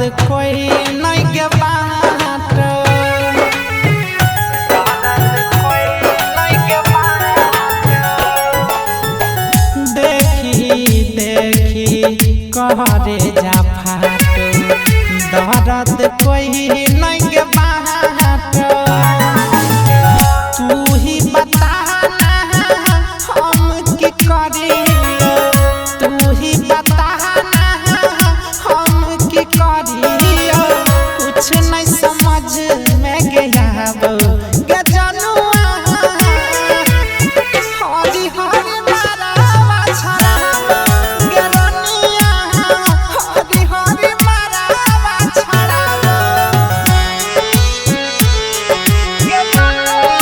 कोई नहीं के बात देखी देखी कहरे जा फाट दर्द कोई नहीं के बात तू ही बता हम की करी तू ही बता हम की करी कुछ नहीं समझ में गया गे जनुआ हरी हरी मारा छरा गे रनिया हरी हरी मारा छरा गे जनुआ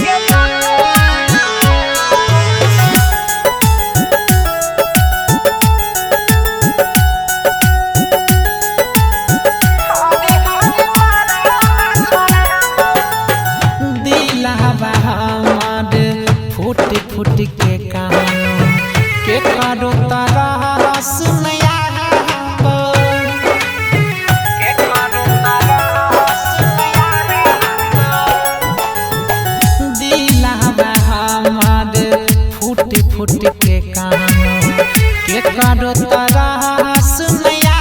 गे जनुआ फूट फूट के कहानी के करो तारा सुनया के करो तारा सुनया दिलवा हमार फूट फूट के कहानी के करो तारा सुनया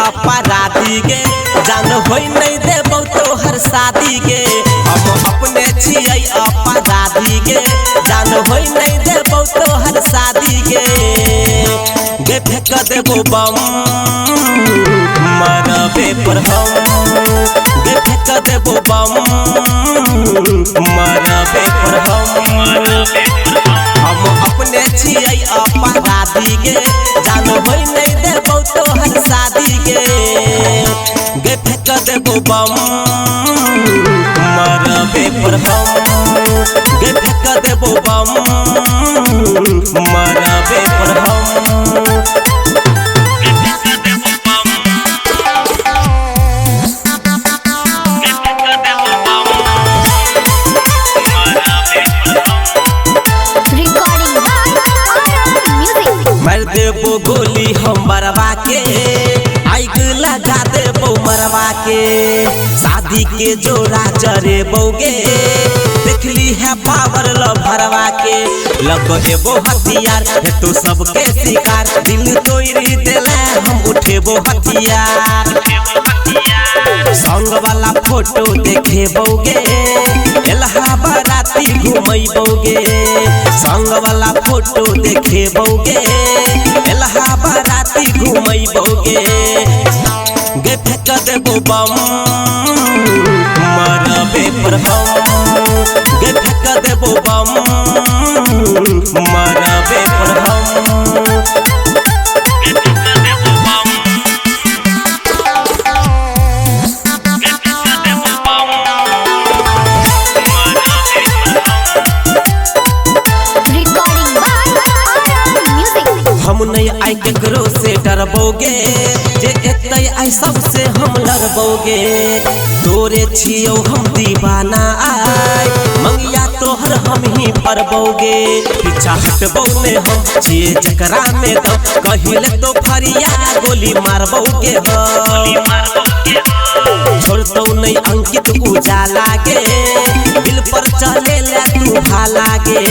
अपराधी गे जान होई नहीं देबो तोहर शादी गे हम अपने छियै अपराधी गे जान होई नहीं देबो तोहर शादी गे गे फेंक देबो बम मरबे पर हम गे फेंक देबो बम मरबे पर हम अपने छियै अपराधी गे जान होई नहीं देबो तोहर शादी गे गे फेंक देबो बम मरबे पर हम गे फेंक देबो बम मरबे पर हम मार देबो गोली हम मरवा के आग लगा देबो मरवा के शादी के जोड़ा जरे बोगे देखली है पावर ल भरवा के लग एबो हथियार है तो सबके शिकार दिल तोड़ी देले हम उठेबो हथियार संग वाला फोटो देखे बोगे एलहा बाराती घूमई बोगे संग वाला फोटो देखे बोगे एलहा बाराती घूमई बोगे गे फेंक देबो बम मरबे पर हम गे फेंक देबो बम मरबे पर हम हम नहीं आई केकरो से डरबोगे जे एतै आई सबसे हम लड़बोगे तोरे छियो हम दीवाना आय मंगिया तोहर हम ही परबोगे पीछा हटबो ने हम छिए जकरा में दम कहिले तो फरिया गोली मारबोगे छोड़तो नहीं अंकित उजाला गे दिल पर चले ले तू भाला गे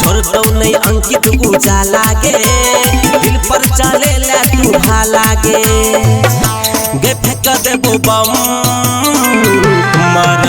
छोड़तो नहीं अंकित उजाला गे दिल पर चले ले तू भाला गे गे फेंक देबो बम मर